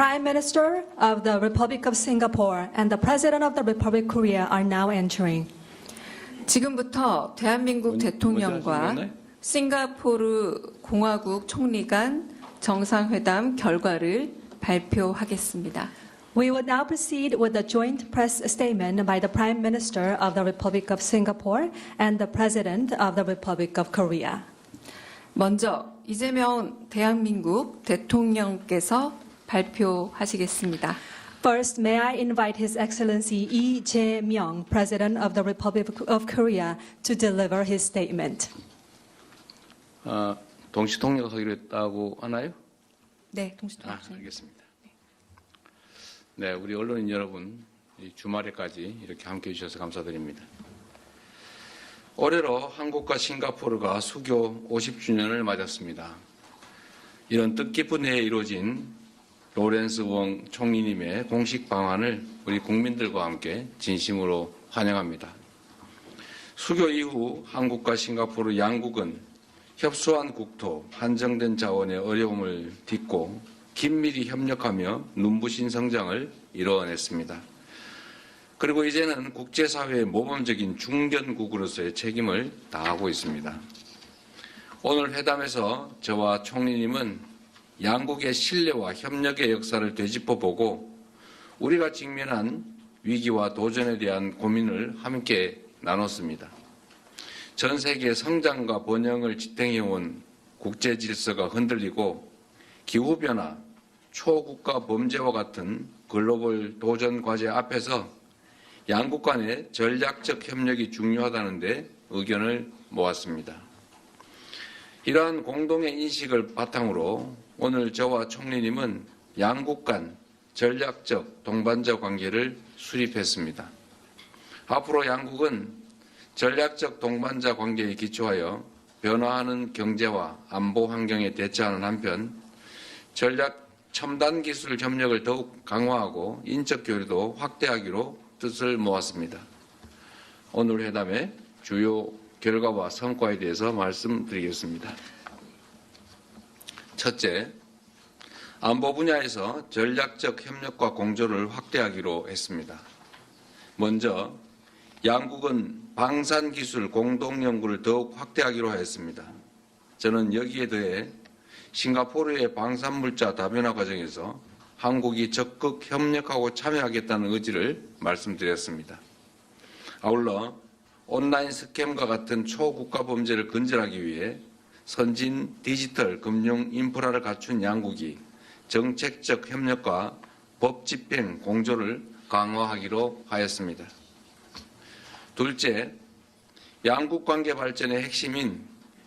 Prime Minister of the Republic of Singapore and the President of the Republic of Korea are now entering. 지금부터 대한민국 대통령과 싱가포르 공화국 총리 간 정상회담 결과를 발표하겠습니다. We will now proceed with the joint press statement by the Prime Minister of the Republic of Singapore and the President of the Republic of Korea. 먼저 이재명 대한민국 대통령께서 발표하시겠습니다. First, may I invite His Excellency Lee Jae-myung, President of the Republic of Korea, to deliver his statement. 동시 통역하기로 했다고 하나요? 네, 동시통역. 알겠습니다. 네, 우리 언론인 여러분, 이 주말에까지 이렇게 함께해 주셔서 감사드립니다. 올해로 한국과 싱가포르가 수교 50주년을 맞았습니다. 이런 뜻깊은 해에 이루어진 로렌스 웡 총리님의 공식 방한을 우리 국민들과 함께 진심으로 환영합니다. 수교 이후 한국과 싱가포르 양국은 협소한 국토, 한정된 자원의 어려움을 딛고 긴밀히 협력하며 눈부신 성장을 이뤄냈습니다. 그리고 이제는 국제사회의 모범적인 중견국으로서의 책임을 다하고 있습니다. 오늘 회담에서 저와 총리님은 양국의 신뢰와 협력의 역사를 되짚어보고 우리가 직면한 위기와 도전에 대한 고민을 함께 나눴습니다. 전 세계 성장과 번영을 지탱해온 국제 질서가 흔들리고 기후변화, 초국가 범죄와 같은 글로벌 도전 과제 앞에서 양국 간의 전략적 협력이 중요하다는 데 의견을 모았습니다. 이러한 공동의 인식을 바탕으로 오늘 저와 총리님은 양국 간 전략적 동반자 관계를 수립했습니다. 앞으로 양국은 전략적 동반자 관계에 기초하여 변화하는 경제와 안보 환경에 대처하는 한편 전략 첨단 기술 협력을 더욱 강화하고 인적 교류도 확대하기로 뜻을 모았습니다. 오늘 회담의 주요 결과와 성과에 대해서 말씀드리겠습니다. 첫째, 안보 분야에서 전략적 협력과 공조를 확대하기로 했습니다. 먼저 양국은 방산기술 공동연구를 더욱 확대하기로 하였습니다. 저는 여기에 더해 싱가포르의 방산물자 다변화 과정에서 한국이 적극 협력하고 참여하겠다는 의지를 말씀드렸습니다. 아울러 온라인 스캠과 같은 초국가 범죄를 근절하기 위해 선진 디지털 금융 인프라를 갖춘 양국이 정책적 협력과 법 집행 공조를 강화하기로 하였습니다. 둘째, 양국 관계 발전의 핵심인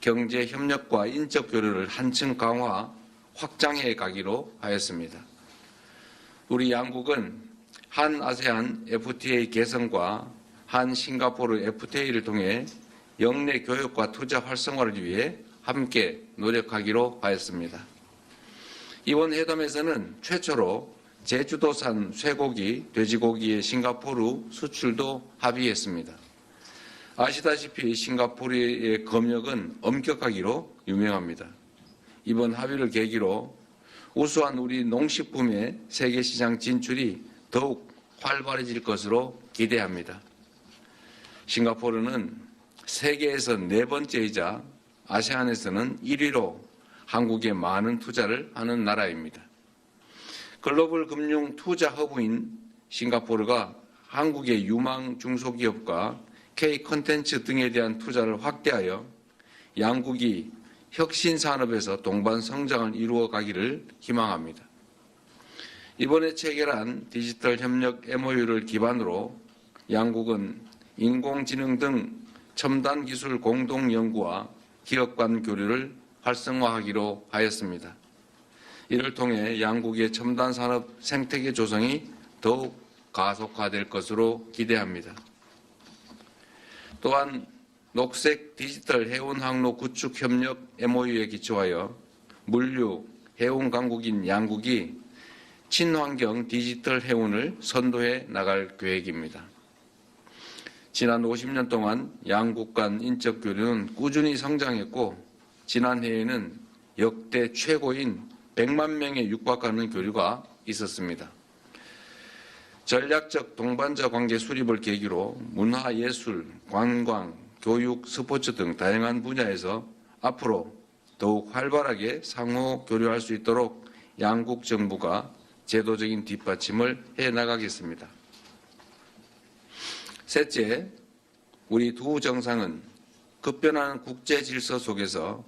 경제 협력과 인적 교류를 한층 강화, 확장해 가기로 하였습니다. 우리 양국은 한 아세안 FTA 개선과 한 싱가포르 FTA를 통해 영내 교역과 투자 활성화를 위해 함께 노력하기로 하였습니다. 이번 회담에서는 최초로 제주도산 쇠고기, 돼지고기의 싱가포르 수출도 합의했습니다. 아시다시피 싱가포르의 검역은 엄격하기로 유명합니다. 이번 합의를 계기로 우수한 우리 농식품의 세계시장 진출이 더욱 활발해질 것으로 기대합니다. 싱가포르는 세계에서 4번째이자 아세안에서는 1위로 한국에 많은 투자를 하는 나라입니다. 글로벌 금융 투자 허브인 싱가포르가 한국의 유망 중소기업과 K 콘텐츠 등에 대한 투자를 확대하여 양국이 혁신 산업에서 동반 성장을 이루어 가기를 희망합니다. 이번에 체결한 디지털 협력 MOU를 기반으로 양국은 인공지능 등 첨단 기술 공동 연구와 기업 간 교류를 활성화하기로 하였습니다. 이를 통해 양국의 첨단 산업 생태계 조성이 더욱 가속화될 것으로 기대합니다. 또한 녹색 디지털 해운 항로 구축 협력 MOU에 기초하여 물류, 해운 강국인 양국이 친환경 디지털 해운을 선도해 나갈 계획입니다. 지난 50년 동안 양국 간 인적 교류는 꾸준히 성장했고 지난해에는 역대 최고인 100만 명에 육박하는 교류가 있었습니다. 전략적 동반자 관계 수립을 계기로 문화, 예술, 관광, 교육, 스포츠 등 다양한 분야에서 앞으로 더욱 활발하게 상호 교류할 수 있도록 양국 정부가 제도적인 뒷받침을 해나가겠습니다. 셋째, 우리 두 정상은 급변하는 국제 질서 속에서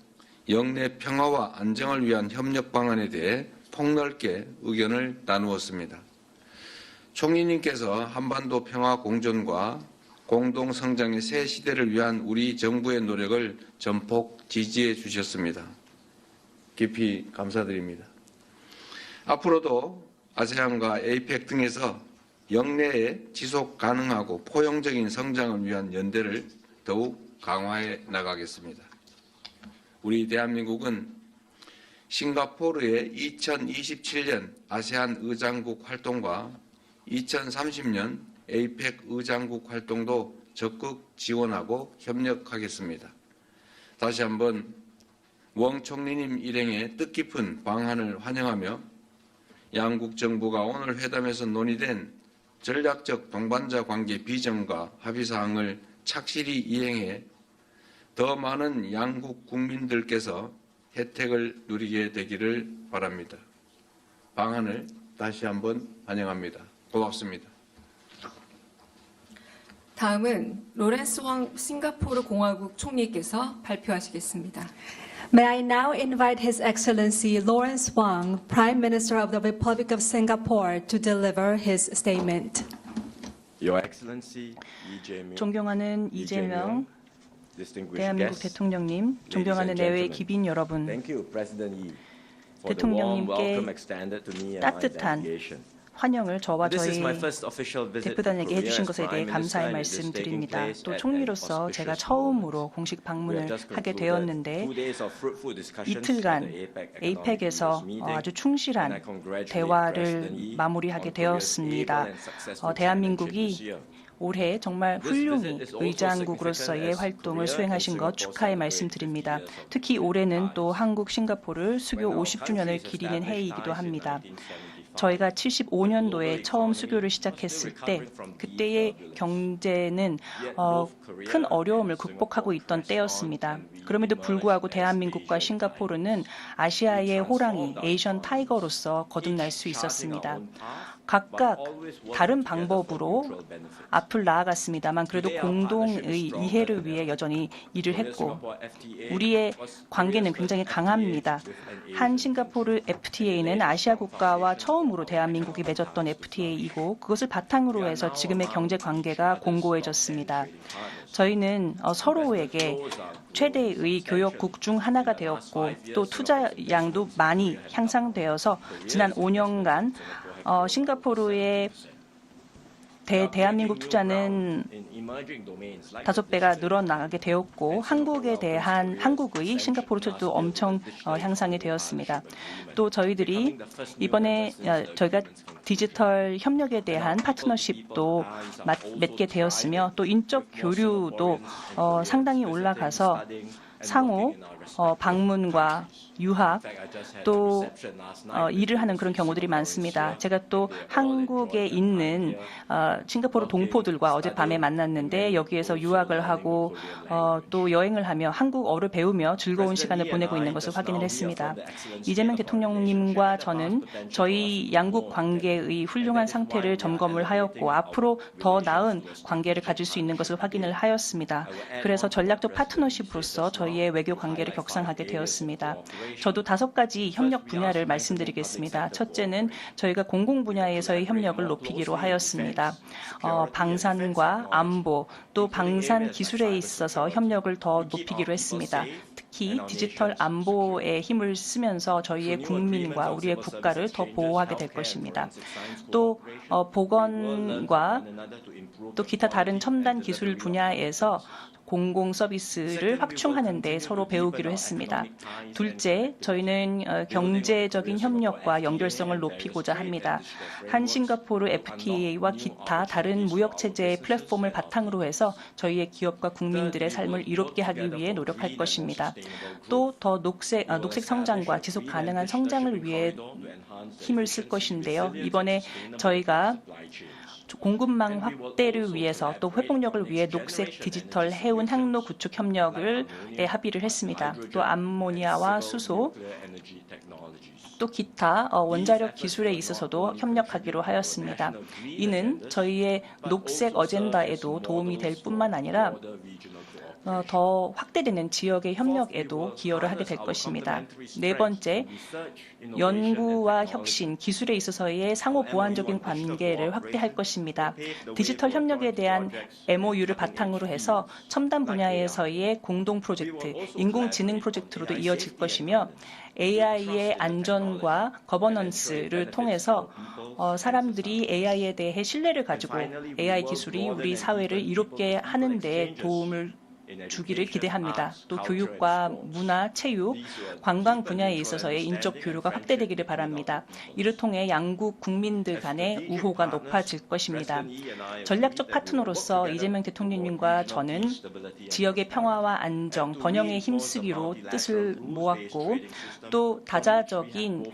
영내 평화와 안정을 위한 협력 방안에 대해 폭넓게 의견을 나누었습니다. 총리님께서 한반도 평화 공존과 공동 성장의 새 시대를 위한 우리 정부의 노력을 전폭 지지해 주셨습니다. 깊이 감사드립니다. 앞으로도 아세안과 에이펙 등에서 영내의 지속 가능하고 포용적인 성장을 위한 연대를 더욱 강화해 나가겠습니다. 우리 대한민국은 싱가포르의 2027년 아세안 의장국 활동과 2030년 에이펙 의장국 활동도 적극 지원하고 협력하겠습니다. 다시 한번 웡 총리님 일행의 뜻깊은 방한을 환영하며 양국 정부가 오늘 회담에서 논의된 전략적 동반자 관계 비전과 합의사항을 착실히 이행해 더 많은 양국 국민들께서 혜택을 누리게 되기를 바랍니다. 방한을 다시 한번 환영합니다. 고맙습니다. 다음은 로렌스 왕 싱가포르 공화국 총리께서 발표하시겠습니다. May I now invite His Excellency Lawrence Wong, Prime Minister of the Republic of Singapore, to deliver his statement. Your Excellency, 존경하는 이재명 distinguished 대한민국 guests, 대통령님, ladies 존경하는 and 내외 gentlemen. 기빈 여러분, Thank you, President Yi, for the warm 대통령님께 welcome extended to me and my 따뜻한 delegation. 환영을 저와 This is 저희 my first official visit to 대표단에게 Korea 해주신 as 것에 대해 Prime Minister, 감사의 and it is 말씀 taking 드립니다. place 또 at an 총리로서 제가 auspicious 처음으로 moment. 공식 We have 방문을 just 하게 concluded 되었는데 2 days of fruitful discussions at 이틀간 the APEC Economic 에이펙에서 Leaders Meeting, 아주 and I 충실한 congratulate 대화를 President Yi 마무리하게 on Korea's 되었습니다. able and successful 대한민국이 chairmanship this year. 올해 정말 훌륭히 의장국으로서의 활동을 수행하신 것 축하의 말씀드립니다. 특히 올해는 또 한국 싱가포르 수교 50주년을 기리는 해이기도 합니다. 저희가 75년도에 처음 수교를 시작했을 때 그때의 경제는 큰 어려움을 극복하고 있던 때였습니다. 그럼에도 불구하고 대한민국과 싱가포르는 아시아의 호랑이, 에이션 타이거로서 거듭날 수 있었습니다. 각각 다른 방법으로 앞을 나아갔습니다만 그래도 공동의 이해를 위해 여전히 일을 했고 우리의 관계는 굉장히 강합니다. 한 싱가포르 FTA는 아시아 국가와 처음으로 대한민국이 맺었던 FTA이고 그것을 바탕으로 해서 지금의 경제 관계가 공고해졌습니다. 저희는 서로에게 최대의 교역국 중 하나가 되었고 또 투자량도 많이 향상되어서 지난 5년간 싱가포르의 대한민국 투자는 5배가 늘어나게 되었고 한국의 싱가포르 투자도 엄청 향상이 되었습니다. 또 저희들이 이번에 저희가 디지털 협력에 대한 파트너십도 맺게 되었으며 또 인적 교류도 상당히 올라가서 상호 방문과 유학 또 일을 하는 그런 경우들이 많습니다. 제가 또 한국에 있는 싱가포르 동포들과 어젯밤에 만났는데 여기에서 유학을 하고 또 여행을 하며 한국어를 배우며 즐거운 시간을 보내고 있는 것을 확인을 했습니다. 이재명 대통령님과 저는 저희 양국 관계의 훌륭한 상태를 점검을 하였고 앞으로 더 나은 관계를 가질 수 있는 것을 확인을 하였습니다. 그래서 전략적 파트너십으로서 저희의 외교 관계를 격상하게 되었습니다. 저도 5가지 협력 분야를 말씀드리겠습니다. 첫째는 저희가 공공 분야에서의 협력을 높이기로 하였습니다. 방산과 안보, 또 방산 기술에 있어서 협력을 더 높이기로 했습니다. 특히 디지털 안보에 힘을 쓰면서 저희의 국민과 우리의 국가를 더 보호하게 될 것입니다. 또 보건과 또 기타 다른 첨단 기술 분야에서 공공 서비스를 확충하는 데 서로 배우기로 했습니다. 둘째, 저희는 경제적인 협력과 연결성을 높이고자 합니다. 한 싱가포르 FTA와 기타 다른 무역 체제의 플랫폼을 바탕으로 해서 저희의 기업과 국민들의 삶을 이롭게 하기 위해 노력할 것입니다. 또 더 녹색 성장과 지속 가능한 성장을 위해 힘을 쓸 것인데요. 이번에 저희가 공급망 확대를 위해서 또 회복력을 위해 녹색 디지털 해운 항로 구축 협력을 합의를 했습니다. 또 암모니아와 수소, 또 기타 원자력 기술에 있어서도 협력하기로 하였습니다. 이는 저희의 녹색 어젠다에도 도움이 될 뿐만 아니라 더 확대되는 지역의 협력에도 기여를 하게 될 것입니다. 네 번째, 연구와 혁신, 기술에 있어서의 상호 보완적인 관계를 확대할 것입니다. 디지털 협력에 대한 MOU를 바탕으로 해서 첨단 분야에서의 공동 프로젝트, 인공지능 프로젝트로도 이어질 것이며 AI의 안전과 거버넌스를 통해서 사람들이 AI에 대해 신뢰를 가지고 AI 기술이 우리 사회를 이롭게 하는 데 도움을 주기를 기대합니다. 또 교육과 문화, 체육, 관광 분야에 있어서의 인적 교류가 확대되기를 바랍니다. 이를 통해 양국 국민들 간의 우호가 높아질 것입니다. 전략적 파트너로서 이재명 대통령님과 저는 지역의 평화와 안정, 번영에 힘쓰기로 뜻을 모았고 또 다자적인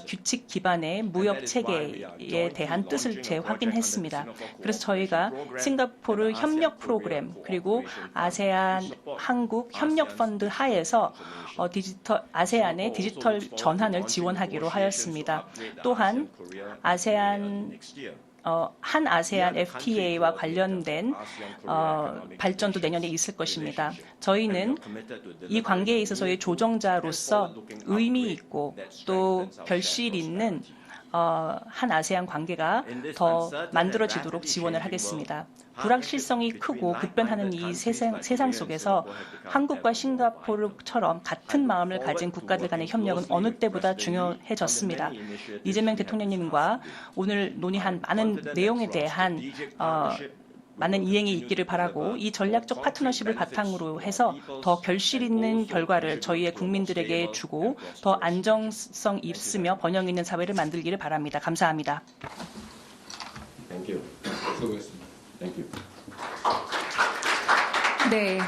규칙 기반의 무역 체계에 대한 뜻을 재확인했습니다. 그래서 저희가 싱가포르 협력 프로그램 그리고 아세안 한국 협력 펀드 하에서 아세안의 디지털 전환을 지원하기로 하였습니다. 또한 한 아세안 FTA와 관련된 발전도 내년에 있을 것입니다. 저희는 이 관계에 있어서의 조정자로서 의미 있고 또 결실 있는 한 아세안 관계가 더 만들어지도록 지원을 하겠습니다. 불확실성이 크고 급변하는 이 세상 속에서 한국과 싱가포르처럼 같은 마음을 가진 국가들 간의 협력은 어느 때보다 중요해졌습니다. 이재명 대통령님과 오늘 논의한 많은 내용에 대한 많은 이행이 있기를 바라고 이 전략적 파트너십을 바탕으로 해서 더 결실 있는 결과를 저희의 국민들에게 주고 더 안정성 있으며 번영 있는 사회를 만들기를 바랍니다. 감사합니다. Thank you. 수고했습니다. Thank you. 네,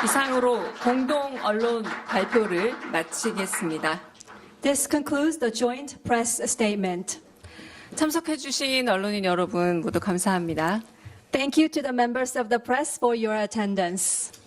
이상으로 공동 언론 발표를 마치겠습니다. This concludes the joint press statement. 참석해주신 언론인 여러분 모두 감사합니다. Thank you to the members of the press for your attendance.